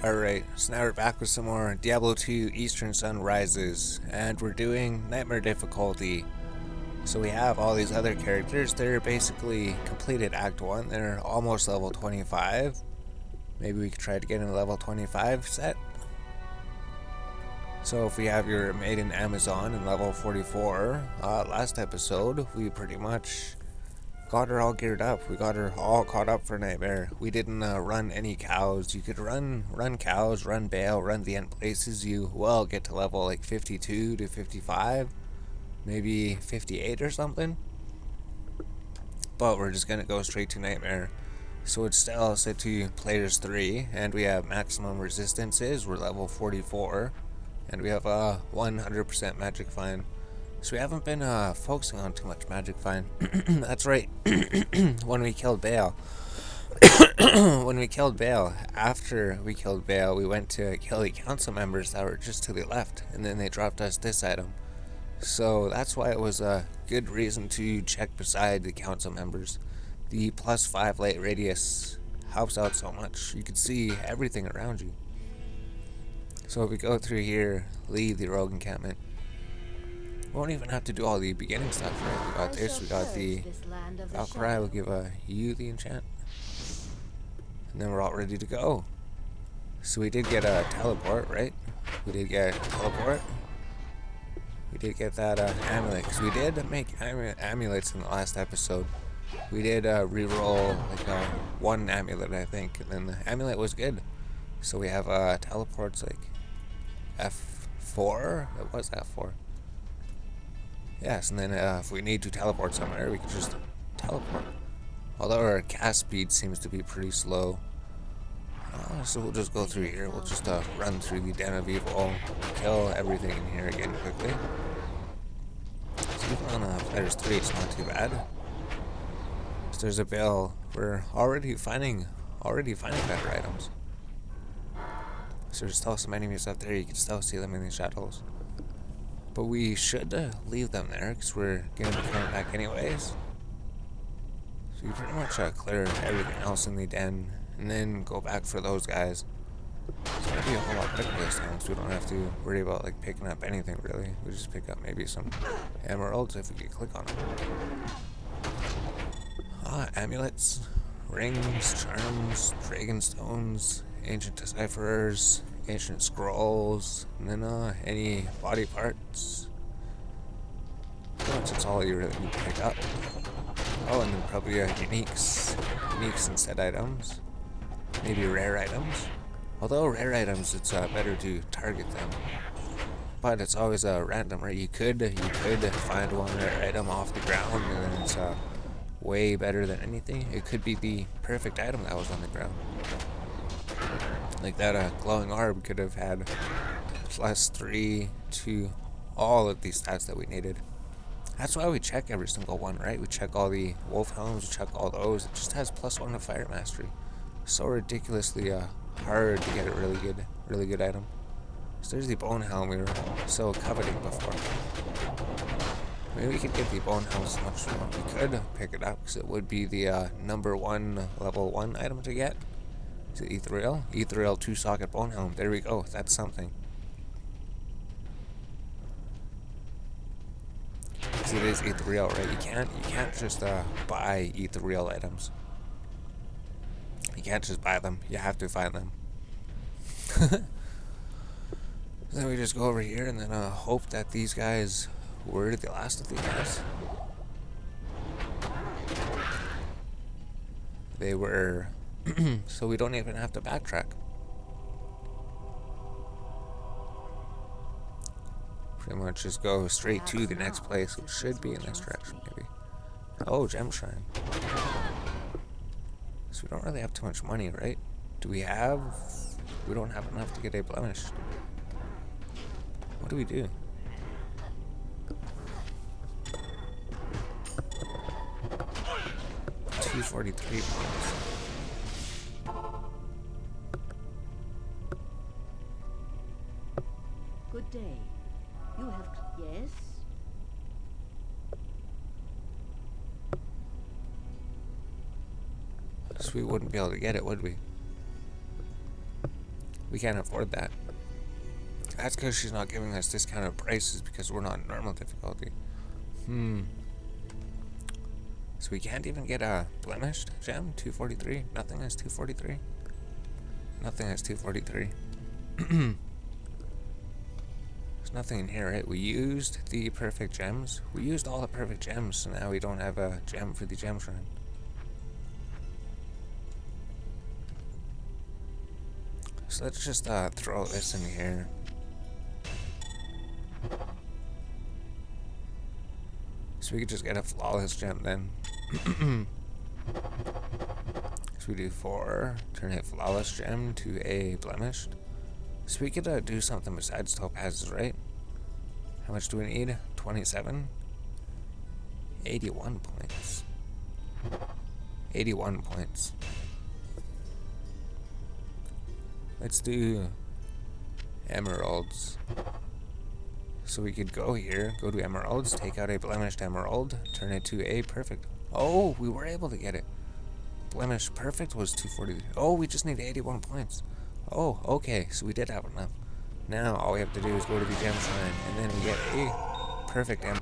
Alright, so now we're back with some more Diablo 2 Eastern Sun Rises, and we're doing Nightmare difficulty. So we have all these other characters. They're basically completed Act 1, they're almost level 25. Maybe we could try to get in a level 25 set. So if we have your Maiden Amazon in level 44, last episode we pretty much got her all geared up. We got her all caught up for Nightmare. We didn't run any cows. You could run cows, run Baal, run the end places. You get to level like 52 to 55, maybe 58 or something. But we're just gonna go straight to Nightmare. So it's still set to players 3, and we have maximum resistances. We're level 44, and we have a 100% magic find. So we haven't been focusing on too much magic find. That's right. When we killed Baal, after we killed Baal, we went to kill the council members that were just to the left, and then they dropped us this item. So that's why it was a good reason to check beside the council members. The +5 light radius helps out so much. You can see everything around you. So if we go through here, leave the rogue encampment. We won't even have to do all the beginning stuff, right? We got this, we got the Valkyrie, we'll give you the enchant. And then we're all ready to go. So we did get a teleport, right? We did get a teleport. We did get that amulet, because we did make amulets in the last episode. We did re-roll like one amulet, I think, and then the amulet was good. So we have teleports like F4? It was F4. Yes, and then if we need to teleport somewhere, we can just teleport. Although our cast speed seems to be pretty slow. So we'll just go through here. We'll just run through the Den of Evil, kill everything in here again quickly. So even on players 3, it's not too bad. So there's a Baal. We're already finding better items. So there's still some enemies up there. You can still see them in the shadows. But we should leave them there, because we're going to be coming back anyways. So you pretty much clear everything else in the den, and then go back for those guys. It's going to be a whole lot quicker this time, so we don't have to worry about like picking up anything really. We just pick up maybe some emeralds if we could click on them. Amulets, rings, charms, dragon stones, ancient decipherers, ancient scrolls, and then any body parts. Pretty much that's all you really need to pick up. Oh, and then probably uniques and set items, maybe rare items. Although rare items, it's better to target them, but it's always random, right? You could find one rare item off the ground, and then it's way better than anything. It could be the perfect item that was on the ground. Like that glowing orb could have had +3 to all of these stats that we needed. That's why we check every single one, right? We check all the wolf helms, we check all those. It just has +1 to fire mastery. So ridiculously hard to get a really good item. So there's the bone helm we were so coveting before. Maybe we could get the bone helm as much as we want. We could pick it up, because it would be the number 1 level 1 item to get. Is it Ethereal? Ethereal 2-socket bone helm. There we go. That's something. Because it is Ethereal, right? You can't just buy Ethereal items. You can't just buy them. You have to find them. Then we just go over here and then hope that these guys were the last of these guys. They were. So we don't even have to backtrack. Pretty much just go straight to the next place, which should be in this direction, maybe. Oh, gem shrine. So we don't really have too much money, right? Do we have? We don't have enough to get a blemish. What do we do? $243 points. Good day. You have... Yes? So we wouldn't be able to get it, would we? We can't afford that. That's because she's not giving us discounted prices because we're not normal difficulty. So we can't even get a blemished gem? 243? Nothing has 243? Nothing has 243. There's nothing in here, right? We used the perfect gems. We used all the perfect gems, so now we don't have a gem for the gem shrine. So let's just throw this in here. So we could just get a flawless gem then. So we do 4, turn a flawless gem to a blemished. So we could do something besides topazes, right? How much do we need? 27? 81 points. 81 points. Let's do emeralds. So we could go here, go to emeralds, take out a blemished emerald, turn it to a perfect. Oh, we were able to get it. Blemished perfect was 240. Oh, we just need 81 points. Oh, okay, so we did have enough. Now all we have to do is go to the gem shrine, and then we get a perfect emerald.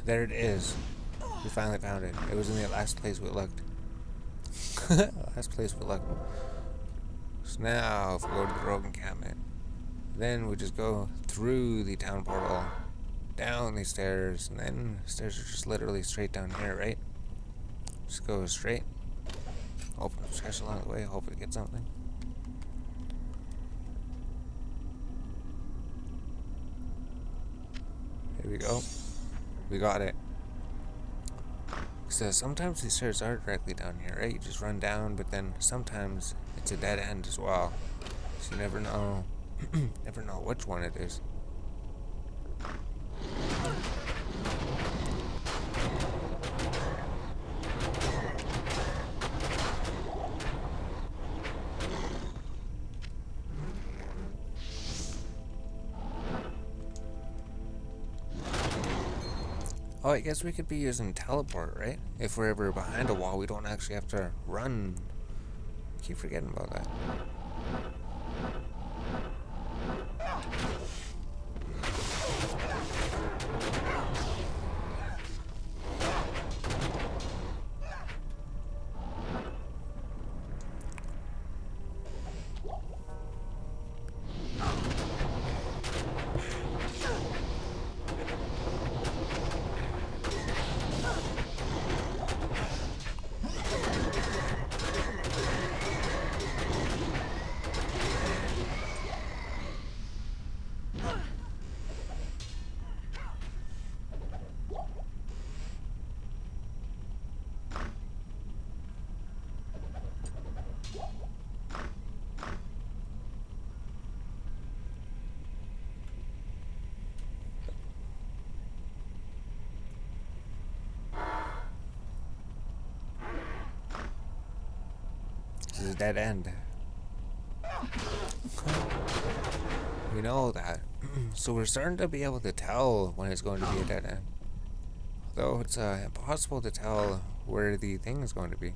There it is. We finally found it. It was in the last place we looked. Last place we looked. So now, if we go to the rogue encampment, then we just go through the town portal, down these stairs, and then the stairs are just literally straight down here, right? Just go straight. Open the chest along the way, hopefully get something. Here we go. We got it. So sometimes these stairs are directly down here, right? You just run down, but then sometimes it's a dead end as well. So you never know, never know which one it is. Oh, I guess we could be using teleport, right? If we're ever behind a wall, we don't actually have to run. I keep forgetting about that. This is a dead end. We know that. So we're starting to be able to tell when it's going to be a dead end. Though it's impossible to tell where the thing is going to be.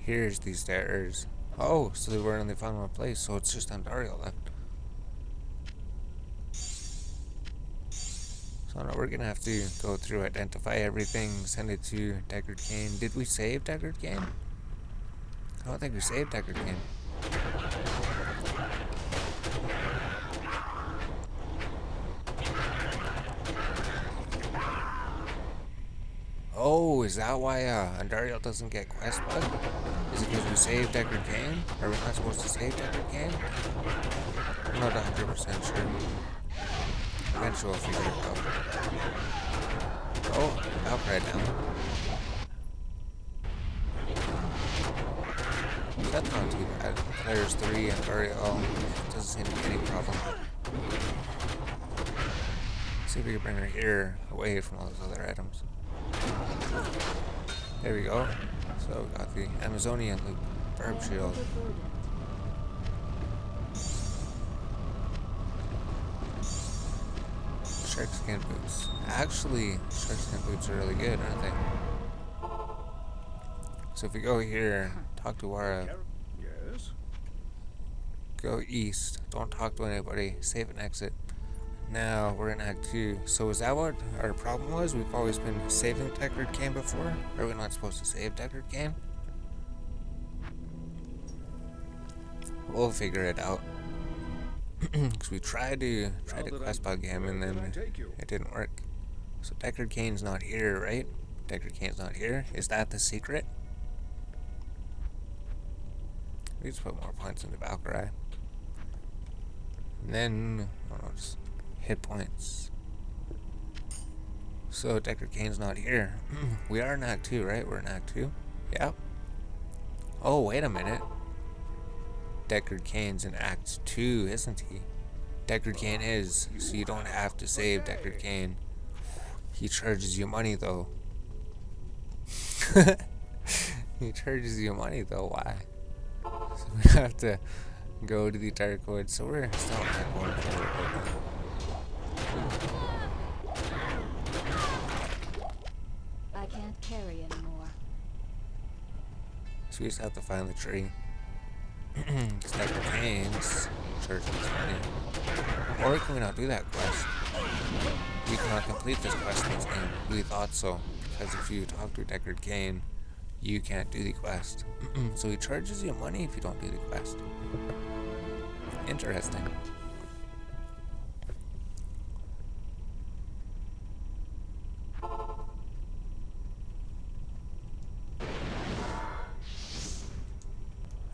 Here's these stairs. Oh, so they weren't in the final place, so it's just Ontario left. So now we're gonna have to go through, identify everything, send it to Deckard Cain. Did we save Deckard Cain? I don't think we saved Deckard Cain. Oh, is that why Ontario doesn't get quest bug? Is it because we saved Deckard Cain? Are we not supposed to save Deckard Cain? I'm not 100% sure. Eventually we'll figure it out. Oh, outbreak down. that's not too bad. Players 3 and Ariel doesn't seem to be any problem. See if we can bring her here away from all those other items. There we go. So we got the Amazonian loop, verb shield. Shark skin boots. Actually, shark skin boots are really good, aren't they? So if we go here, talk to Wara. Yes. Go east. Don't talk to anybody. Save and exit. Now we're in Act 2. So is that what our problem was? We've always been saving Deckard Cain before? Are we not supposed to save Deckard Cain? We'll figure it out. Because we tried to quest bug him and then it didn't work. So Deckard Cain's not here, right? Deckard Cain's not here. Is that the secret? We just put more points into Valkyrie. And then, I don't know, just hit points. So Deckard Cain's not here. We are in Act 2, right? We're in Act 2. Yep. Oh, wait a minute. Deckard Cain's in Act 2, isn't he? Deckard Cain is, so you don't have to save Deckard Cain. He charges you money, though. He charges you money, though. Why? So we have to go to the Dark Woods. So we're still in Act 1. I can't carry anymore. So we just have to find the tree. Deckard Cain's charging us money. Or can we not do that quest? We cannot complete this quest in this game. We thought so. Because if you talk to Deckard Cain, you can't do the quest. So he charges you money if you don't do the quest. Interesting.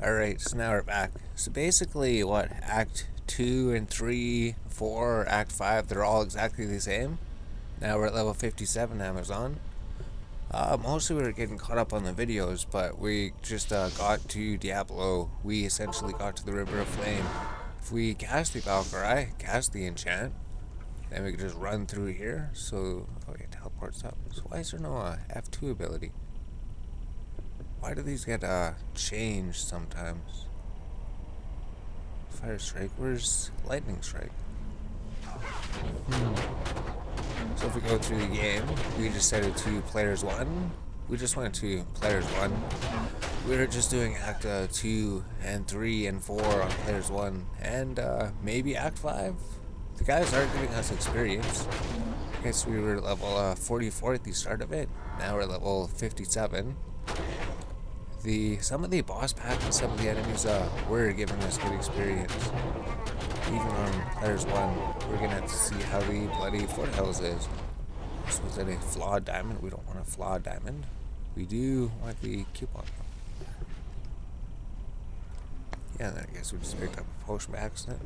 Alright, so now we're back. So basically, what, Act 2 and 3, 4, Act 5, they're all exactly the same. Now we're at level 57 Amazon. Mostly we were getting caught up on the videos, but we just got to Diablo. We essentially got to the River of Flame. If we cast the Valkyrie, cast the enchant, then we could just run through here. So, oh yeah, teleports up. So why is there no F2 ability? Why do these get changed sometimes? Fire Strike, where's Lightning Strike? So if we go through the game, we just set it to Players 1. We just went to Players 1. We were just doing Act 2 and 3 and 4 on Players 1. And maybe Act 5. The guys are giving us experience. I guess we were level 44 at the start of it. Now we're level 57. Some of the boss packs and some of the enemies were giving us good experience. Even on Players 1, we're gonna have to see how the bloody foothills is. So was it a flawed diamond? We don't want a flawed diamond. We do want the coupon. Yeah, then I guess we just picked up a potion by accident.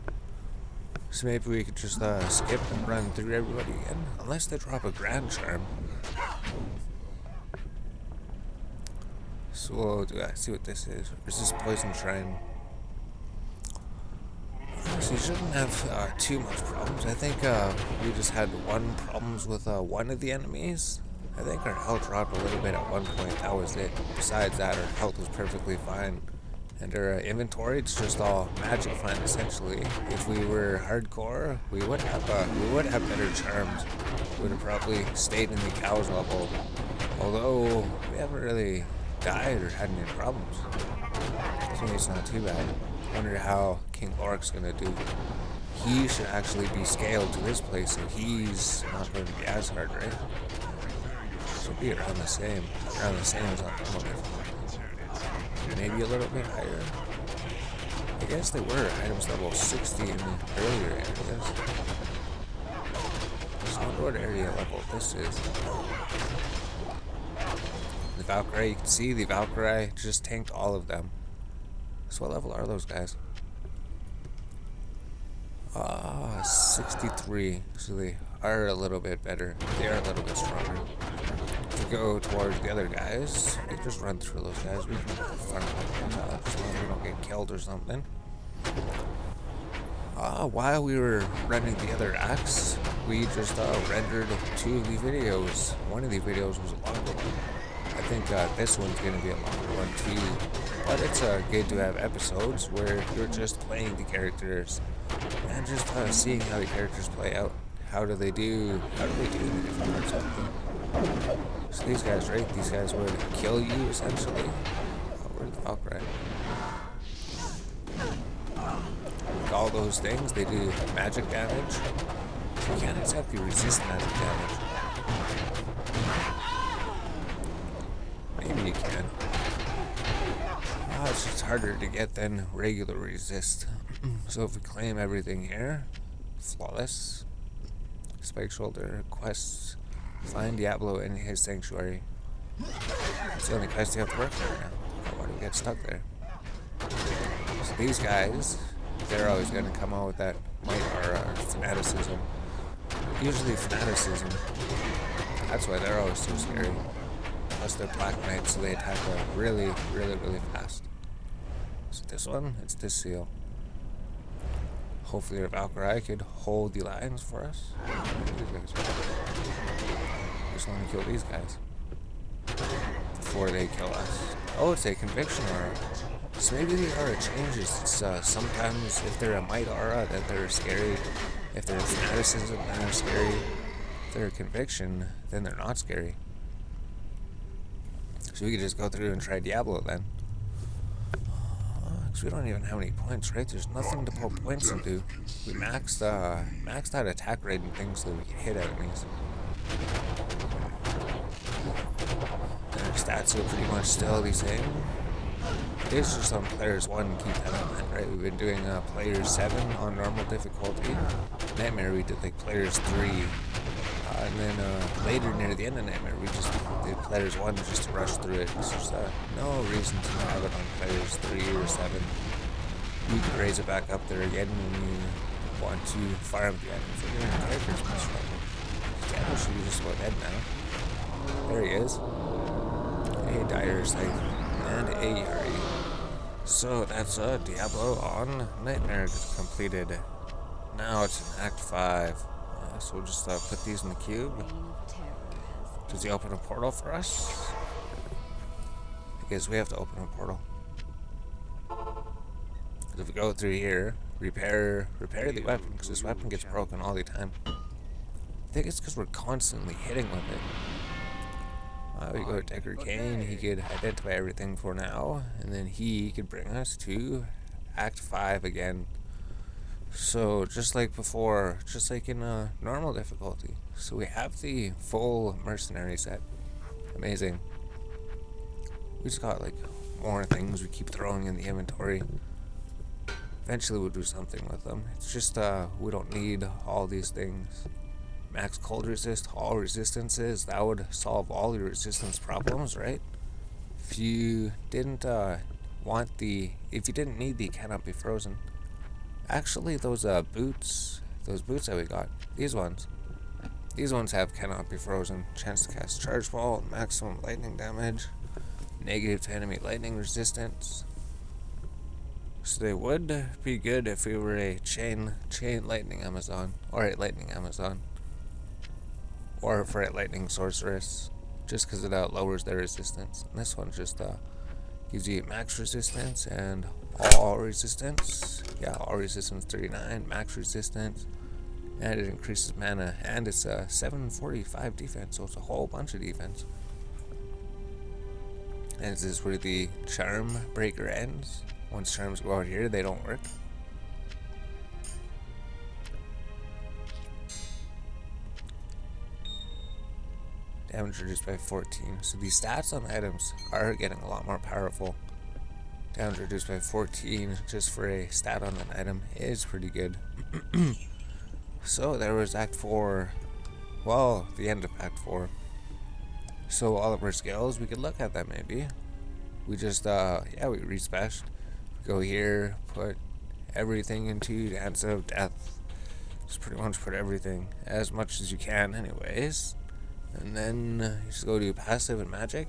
So maybe we could just skip and run through everybody again. Unless they drop a grand charm. So we'll do that. See what this is. Or is this Poison Shrine? So you shouldn't have too much problems. I think we just had one problems with one of the enemies. I think our health dropped a little bit at one point. That was it. Besides that, our health was perfectly fine. And our inventory, it's just all magic fine essentially. If we were hardcore, we would have better charms. We would have probably stayed in the cows level. Although we haven't really died or had any problems. So maybe it's not too bad. Wonder how King Lorik's gonna do. He should actually be scaled to this place, so he's not going to be as hard, right? Should be around the same. Around the same as on maybe a little bit higher. I guess they were items level 60 in the earlier areas. So I wonder what area level this is. The Valkyrie, you can see the Valkyrie just tanked all of them. So what level are those guys? 63. So they are a little bit better. They are a little bit stronger. to go towards the other guys. We can just run through those guys. We can farm them as long as we don't get killed or something. While we were running the other acts, we just rendered 2 of the videos. One of the videos was a longer one. I think this one's going to be a longer one too. But it's good to have episodes where you're just playing the characters and just seeing how the characters play out. How do they do in the different parts of the game? So these guys, right? These guys would kill you essentially. Where's the Valkyrie? All those things, they do magic damage. So you can't exactly resist magic damage. Maybe you can. It's just harder to get than regular resist. So if we claim everything here, flawless. Spike shoulder quests. Find Diablo in his sanctuary. It's the only quest you have to work for now. Why do we get stuck there? So these guys, they're always going to come out with that might or fanaticism. Usually fanaticism. That's why they're always so scary. Plus they're black knights, so they attack really, really, really fast. So this one, it's this seal. Hopefully our Valkyrie could hold the lines for us. Just want to kill these guys before they kill us. Oh, it's a conviction aura. So maybe the aura changes. It's sometimes if they're a might aura, that they're scary. If they're a fanaticism, then they're scary. If they're a conviction, then they're not scary. So we could just go through and try Diablo then. Because we don't even have any points, right? There's nothing to put points into. We maxed out attack rate and things so that we can hit enemies. And our stats are pretty much still the same. It is just on players 1, keep that in mind, right? We've been doing players 7 on normal difficulty. Nightmare we did like players 3. And then later near the end of Nightmare we just did players 1 just to rush through it. So there's no reason to not have it on players 3 or 7. You can raise it back up there again when you want to fire up the items. We're doing characters most trouble. Diablo should be just about dead now. There he is. A dire sight. And a Yuri. So that's Diablo on Nightmare completed. Now it's in Act 5. So we'll just put these in the cube. Does he open a portal for us? I guess we have to open a portal. Because if we go through here, repair the weapon, because this weapon gets broken all the time. I think it's because we're constantly hitting with it. We go to Decker Kane, he could identify everything for now, and then he could bring us to Act 5 again. So, just like before, just like in normal difficulty. So we have the full mercenary set. Amazing. We just got like more things we keep throwing in the inventory. Eventually we'll do something with them. It's just, we don't need all these things. Max cold resist, all resistances, that would solve all your resistance problems, right? If you didn't if you didn't need the cannot be frozen. Actually, those boots that we got, these ones have cannot be frozen. Chance to cast charge ball, maximum lightning damage, negative to enemy lightning resistance. So they would be good if we were a chain lightning Amazon, or a lightning Amazon. Or for a lightning sorceress, just because it lowers their resistance. And this one just gives you max resistance and all resistance. Yeah, all resistance 39, max resistance, and it increases mana, and it's a 745 defense, so it's a whole bunch of defense. And this is where the charm breaker ends. Once charms go out here, they don't work. Damage reduced by 14. So these stats on items are getting a lot more powerful. Damage reduced by 14 just for a stat on an item is pretty good. So there was Act 4. Well, the end of Act 4. So all of our skills, we could look at that maybe. We just, we respeched. Go here, put everything into Dance of Death. Just pretty much put everything, as much as you can anyways. And then you just go to passive and magic.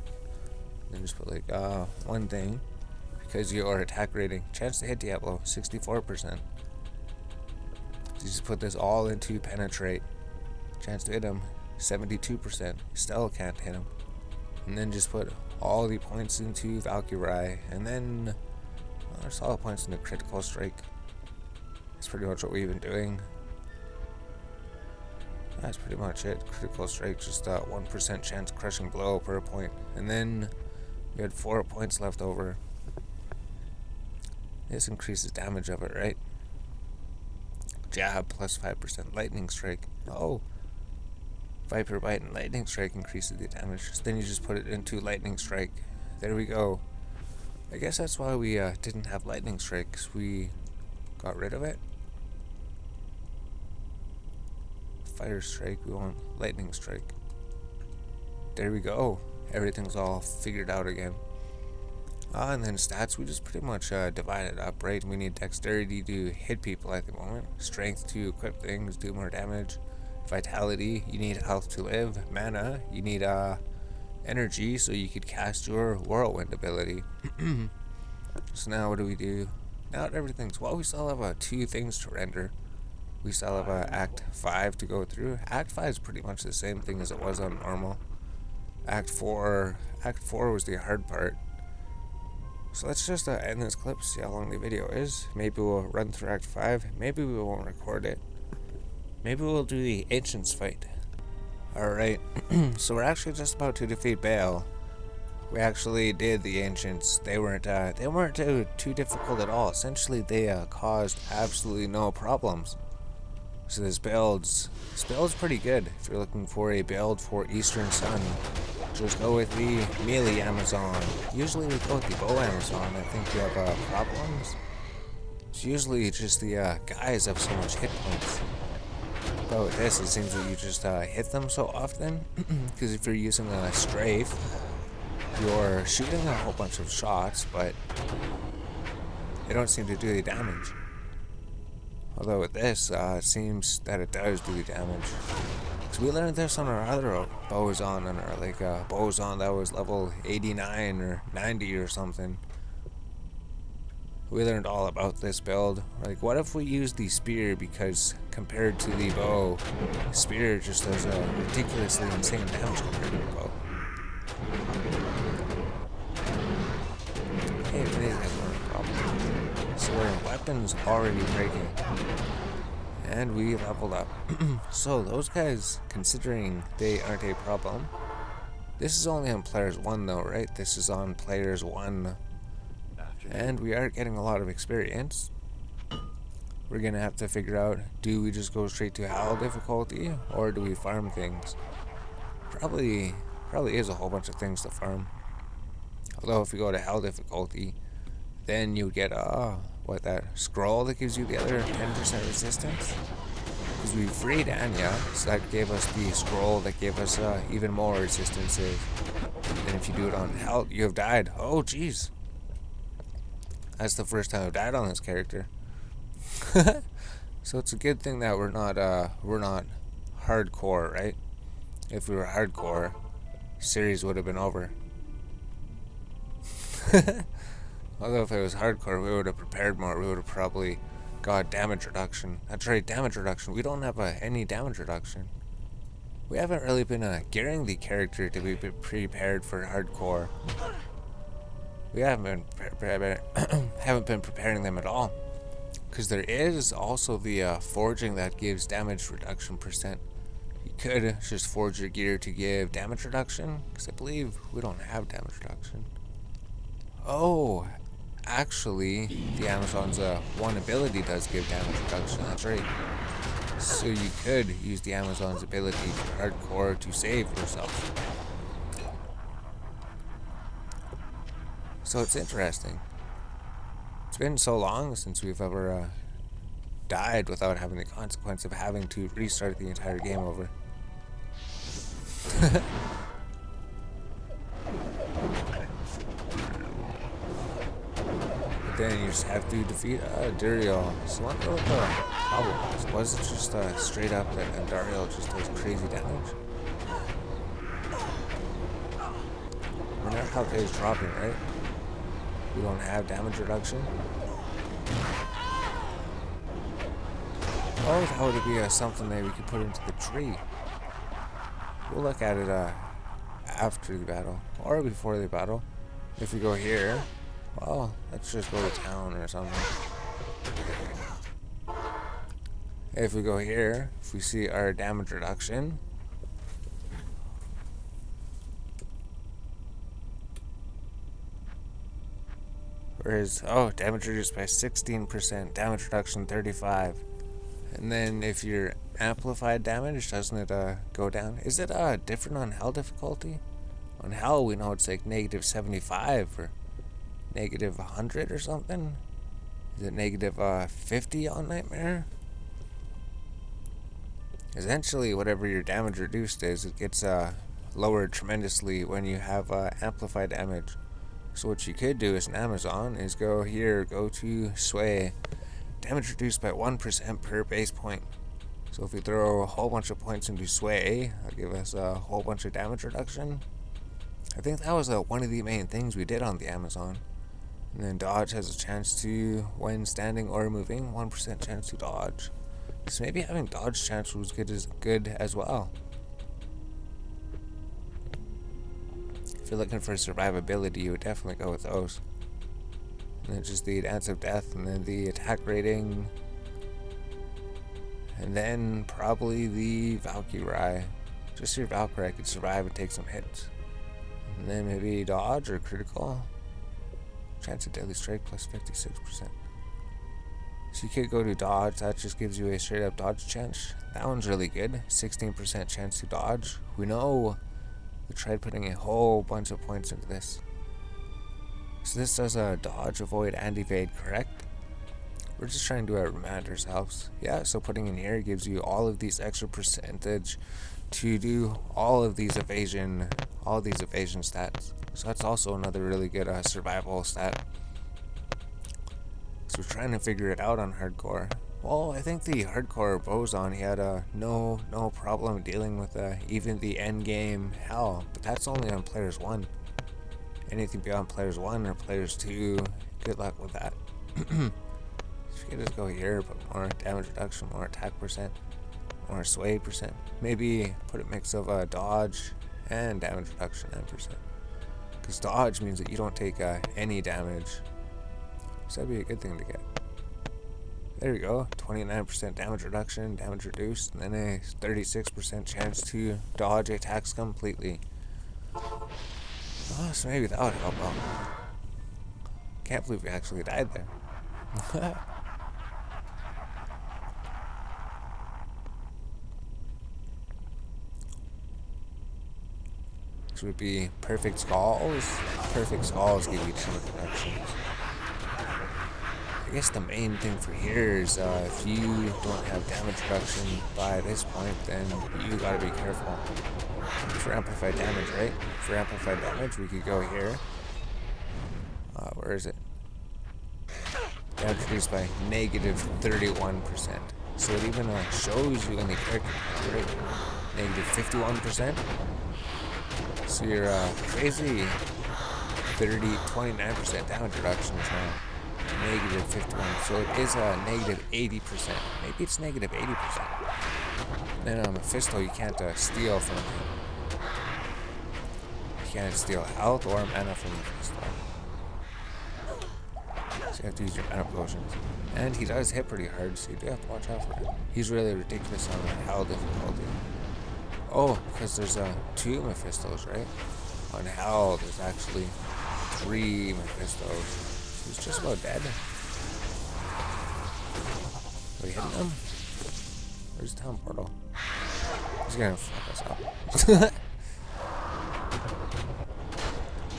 And just put like one thing. Because your attack rating, chance to hit Diablo, 64%. You just put this all into penetrate. Chance to hit him, 72%. Still can't hit him. And then just put all the points into Valkyrie. And then there's all the points into critical strike. That's pretty much what we've been doing. That's pretty much it. Critical strike, just 1% chance crushing blow per point. And then we had 4 points left over. This increases damage of it, right? Jab plus 5% lightning strike. Oh, Viper bite and lightning strike increases the damage. Then you just put it into lightning strike. There we go. I guess that's why we didn't have lightning strike, 'cause we got rid of it. Fire strike, we want lightning strike. There we go. Everything's all figured out again. And then stats, we just pretty much divide it up, right? We need dexterity to hit people at the moment, strength to equip things, do more damage, vitality, you need health to live, mana, you need energy so you could cast your whirlwind ability. So now what do we do? Now everything's, well, we still have 2 things to render. We still have Act 5 to go through. Act 5 is pretty much the same thing as it was on normal. Act 4 was the hard part. So let's just end this clip, see how long the video is. Maybe we'll run through Act 5. Maybe we won't record it. Maybe we'll do the Ancients fight. Alright, so we're actually just about to defeat Baal. We actually did the Ancients. They weren't too difficult at all. Essentially, they caused absolutely no problems. So this build's pretty good. If you're looking for a build for Eastern Sun, just go with the melee Amazon. Usually we go with the bow Amazon. I think you have problems. It's usually just the guys have so much hit points. But with this, it seems that you just hit them so often. Because if you're using a strafe, you're shooting a whole bunch of shots, but they don't seem to do the damage. Although with this, it seems that it does do the damage. So we learned this on our other Bozon, on our Bozon that was level 89 or 90 or something. We learned all about this build. Like, what if we use the spear, because compared to the bow, the spear just does a ridiculously insane damage compared to the bow. Hey, these guys weren't a problem. So our weapons already breaking. And we leveled up. So those guys, considering they aren't a problem, this is only on players 1 though, right? This is on players 1. And we are getting a lot of experience. We're gonna have to figure out, do we just go straight to Hell difficulty, or do we farm things? Probably is a whole bunch of things to farm. Although if we go to Hell difficulty, then you get that scroll that gives you the other 10% resistance. Because we freed Anya, so that gave us the scroll that gave us even more resistances. And if you do it on Hell, you have died. Oh jeez. That's the first time I've died on this character. So it's a good thing that we're not hardcore, right? If we were hardcore, series would have been over. Although if it was hardcore, we would have prepared more. We would have probably got damage reduction. That's right, damage reduction. We don't have any damage reduction. We haven't really been gearing the character to be prepared for hardcore. We haven't been preparing them at all. Because there is also the forging that gives damage reduction %. You could just forge your gear to give damage reduction, because I believe we don't have damage reduction. Oh, actually, the Amazon's one ability does give damage reduction, that's right. So you could use the Amazon's ability for hardcore to save yourself. So it's interesting. It's been so long since we've ever died without having the consequence of having to restart the entire game over. But then you just have to defeat Duriel. So I wonder what the problem was. Was it just straight up that Duriel just does crazy damage? mean, our health is dropping, right? We don't have damage reduction. Oh, that would be something that we could put into the tree. We'll look at it after the battle, or before the battle. If we go here, well, let's just go to town or something. If we go here, if we see our damage reduction, whereas, oh, damage reduced by 16%, damage reduction 35. And then if your amplified damage, doesn't it go down? Is it different on hell difficulty? On hell, we know it's like negative 75 or negative 100 or something. Is it negative 50 on nightmare? Essentially, whatever your damage reduced is, it gets lowered tremendously when you have amplified damage. So what you could do as an Amazon is go here, go to Sway. Damage reduced by 1% per base point. So if we throw a whole bunch of points into Sway, that'll give us a whole bunch of damage reduction. I think that was one of the main things we did on the Amazon. And then dodge has a chance to, when standing or moving, 1% chance to dodge. So maybe having dodge chance was good as well. If you're looking for survivability, you would definitely go with those. And then just the dance of death, and then the attack rating, and then probably the Valkyrie. Just your Valkyrie could survive and take some hits. And then maybe dodge or critical. Chance of deadly strike plus 56%. So you could go to dodge, that just gives you a straight up dodge chance. That one's really good, 16% chance to dodge. We know we tried putting a whole bunch of points into this. So this does a dodge, avoid, and evade, correct? We're just trying to remind ourselves. Yeah, so putting in here gives you all of these extra percentage to do all of these evasion stats. So that's also another really good survival stat. So we're trying to figure it out on hardcore. Well, I think the hardcore Bozon, he had no problem dealing with even the end game hell, but that's only on players 1. Anything beyond players 1 or players 2, good luck with that. So you can just go here, put more damage reduction, more attack percent, more sway percent. Maybe put a mix of dodge and damage reduction 9%. Because dodge means that you don't take any damage. So that'd be a good thing to get. There we go, 29% damage reduction, damage reduced, and then a 36% chance to dodge attacks completely. Oh, so maybe that would help out. Can't believe we actually died there. This would be perfect skulls. Perfect skulls give you damage reduction. I guess the main thing for here is if you don't have damage reduction by this point, then you gotta be careful. For amplified damage, right? For amplified damage, we could go here. Where is it? Damage reduced by negative 31%. So it even shows you in the character, right? Negative 51%. So your crazy 29% damage reduction is now negative 51. So it is negative 80%. Maybe it's negative 80%. Then Mephisto, you can't steal from him. You can't steal health or mana from Mephisto. So you have to use your mana potions. And he does hit pretty hard, so you do have to watch out for him. He's really ridiculous on hell difficulty. Oh, because there's 2 Mephistos, right? On hell, there's actually 3 Mephistos. He's just about dead. Are we hitting him? Where's the town portal? He's gonna fuck us up.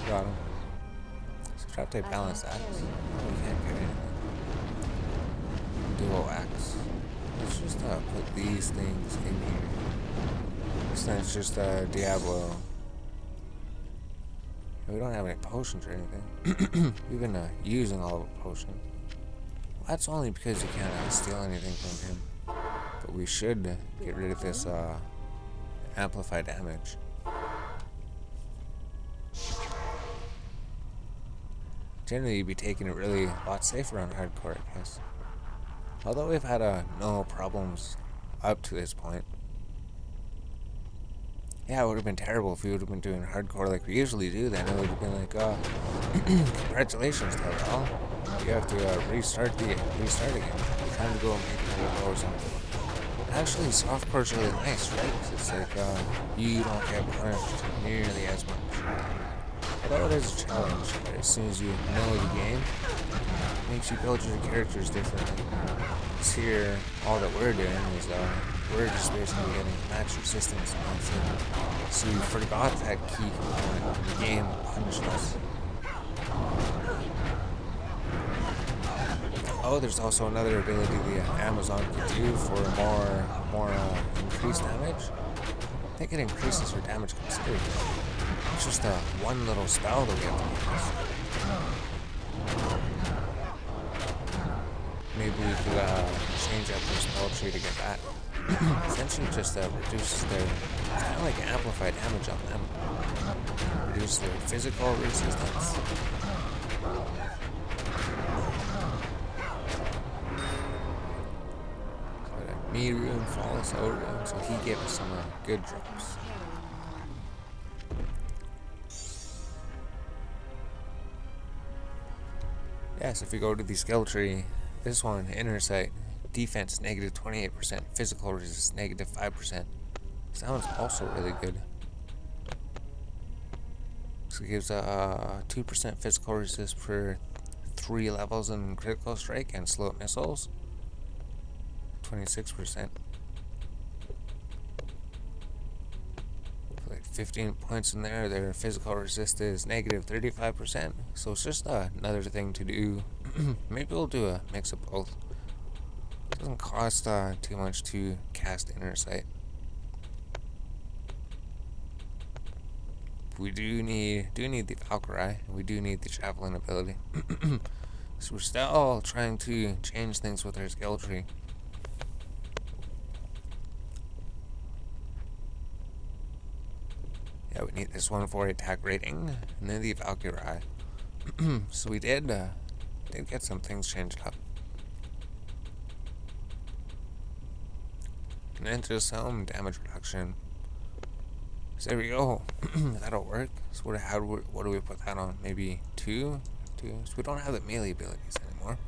Got him. So drop type balance axe. Oh, we can't get anything. Dual axe. Let's just put these things in here. This thing's just Diablo. We don't have any potions or anything. We've been using all of the potions. Well, that's only because you can't steal anything from him. But we should get rid of this amplified damage. generally you'd be taking it really a lot safer on hardcore, I guess. Although we've had no problems up to this point. Yeah, it would have been terrible if we would have been doing hardcore like we usually do. Then it would have been like, congratulations, Diablo. You have to restart again. Time to go and make another or something. Actually, softcore's really nice, right? 'Cause it's like you don't get punished nearly as much. Although it is a challenge, but as soon as you know the game, it makes you build your characters differently. This here, all that we're doing is we're just basically getting max resistance and that's it. So we forgot that key component when the game punished us. Oh, there's also another ability the Amazon could do for more increased damage. I think it increases your damage considerably. It's just one little spell that we have to use. Maybe we could change out their spell tree to get that. Essentially just reduces their, it's kind of like amplified damage on them. Reduce their physical resistance. Me rune, flawless O rune, so he gave us some good drops. Yes, if we go to the skill tree, this one, inner sight, defense negative 28%, physical resist negative 5%. Sounds also really good. So it gives 2% physical resist for 3 levels in critical strike and slow missiles. 26%. Like 15 points in there, their physical resist is negative 35%. So it's just another thing to do. Maybe we'll do a mix of both. It doesn't cost too much to cast inner sight. We do need the Valkyrie, and we do need the javelin ability. So we're still trying to change things with our skill tree. Yeah, we need this one for attack rating, and then the Valkyrie. So we did get some things changed up. And then just some damage reduction. So there we go. That'll work. So what do we put that on? Maybe 2? So we don't have the melee abilities anymore.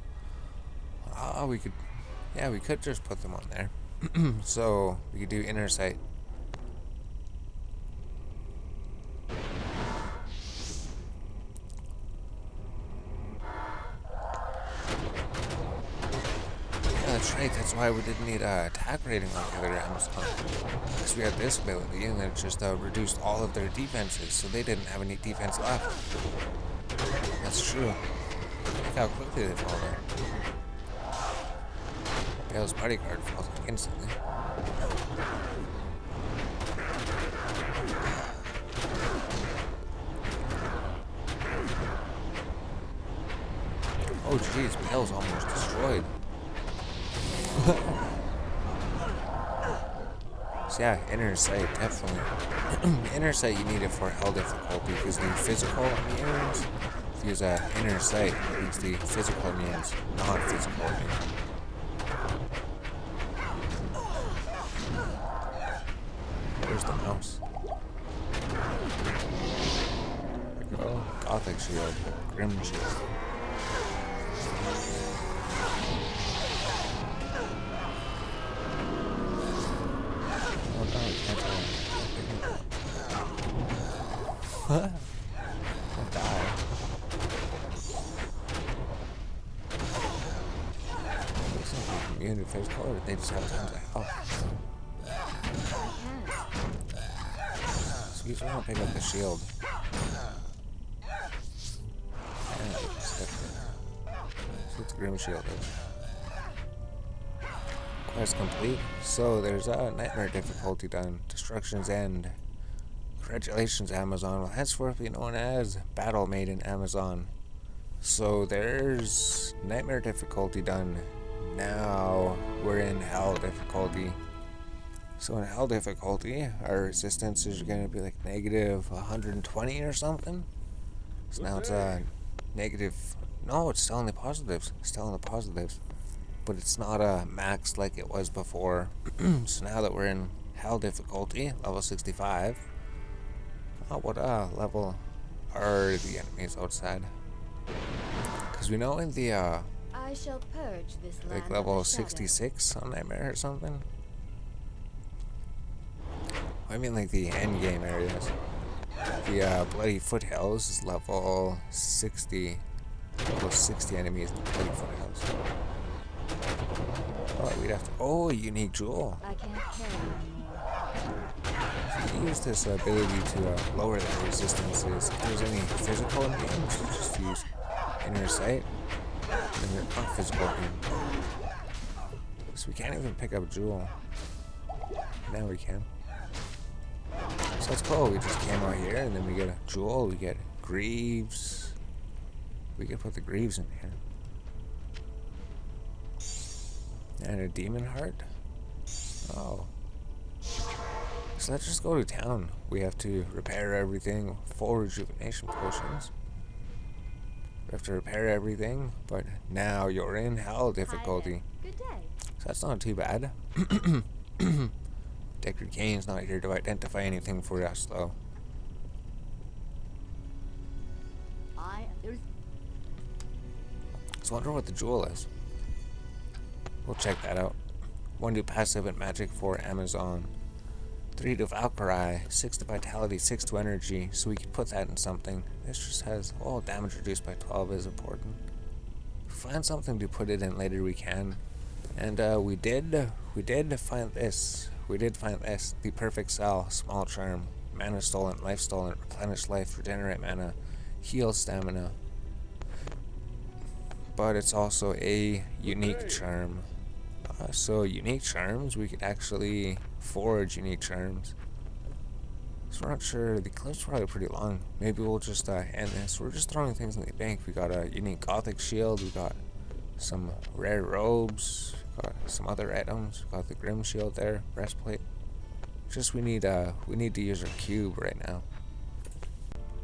We could just put them on there. So we could do inner sight. That's right, that's why we didn't need attack rating like the other Amazon. Because we had this ability and it just reduced all of their defenses, so they didn't have any defense left. That's true. Look how quickly they fall there. Baal's bodyguard falls like instantly. Oh jeez, Baal's almost destroyed. So yeah, inner sight, definitely. Inner sight you need it for hell difficulty because the physical immunes, if you use inner sight, it means the physical immunes, not physical immunes. Where's the mouse? There we go. Gothic shield, Grim shield. What? I'll die. Looks like they're immune to face color, they just have tons of health. So we just want to pick up the shield. So it's Grim Shield is. Quest complete. So there's a nightmare difficulty done. Destruction's End. Congratulations, Amazon. Will henceforth be known as Battle Maiden Amazon. So there's nightmare difficulty done. Now we're in hell difficulty. So in hell difficulty, our resistance is going to be like negative 120 or something. So now it's negative No, it's still in the positives. Still in the positives. But it's not maxed like it was before. So now that we're in hell difficulty, level 65. What level are the enemies outside? Because we know in the I shall purge this land like of level the shadow. 66 on Nightmare or something. I mean like the end game areas. The Bloody Foothills is level 60. Level 60 enemies in the Bloody Foothills. Oh, we'd have to. Oh, a unique jewel. I can't carry anymore. So you use this ability to lower their resistances. If there's any physical in games, you just use inner sight. And you're not physical game. So we can't even pick up a jewel. Now we can. So that's cool. We just came out here and then we get a jewel. We get greaves. We could put the greaves in here. And a demon heart. Oh. So let's just go to town. We have to repair everything. 4 rejuvenation potions. We have to repair everything. But now you're in hell difficulty. Good day. So that's not too bad. Deckard Cain's not here to identify anything for us, though. There's So I wonder what the jewel is. We'll check that out. 1 to passive and magic for Amazon. 3 to Valkyrie. 6 to vitality, 6 to energy. So we could put that in something. This just has, damage reduced by 12 is important. If we find something to put it in later, we can. And we did find this. We did find this. The perfect cell. Small charm. Mana stolen. Life stolen. Replenish life. Regenerate mana. Heal stamina. But it's also a unique charm. So unique charms, we could actually forge unique charms. So we're not sure. The clip's probably pretty long. Maybe we'll just end this. We're just throwing things in the bank. We got a unique gothic shield. We got some rare robes. We got some other items. We got the grim shield there. Breastplate. Just we need to use our cube right now.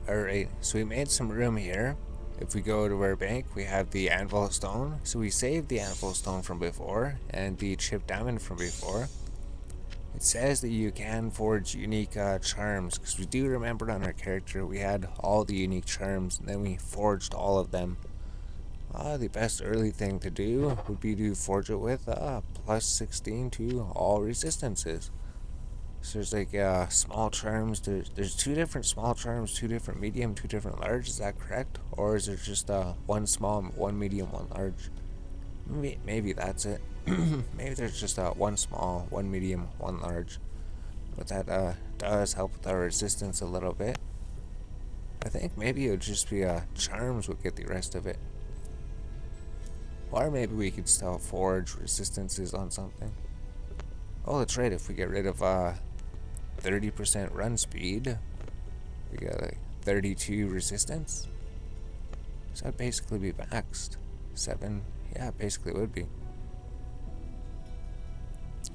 Alright, so we made some room here. If we go to our bank, we have the anvil stone. So we saved the anvil stone from before and the chipped diamond from before. It says that you can forge unique charms, because we do remember on our character we had all the unique charms and then we forged all of them. The best early thing to do would be to forge it with plus 16 to all resistances. So there's like small charms. There's 2 different small charms, 2 different medium, 2 different large. Is that correct? Or is there just 1 small, 1 medium, 1 large? Maybe that's it. Maybe there's just 1 small, 1 medium, 1 large. But that does help with our resistance a little bit. I think maybe it would just be charms would get the rest of it. Or maybe we could still forge resistances on something. Oh, that's right. If we get rid of 30% run speed, we got like 32 resistance. So that'd basically be maxed. 7, yeah, basically it would be.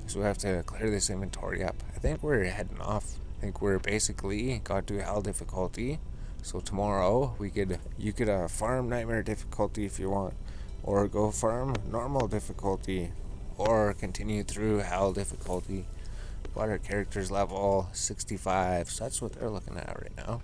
So we have to clear this inventory up. I think we're heading off. I think we're basically got to hell difficulty. So tomorrow you could farm nightmare difficulty if you want, or go farm normal difficulty, or continue through hell difficulty. But our character's level 65, so that's what they're looking at right now.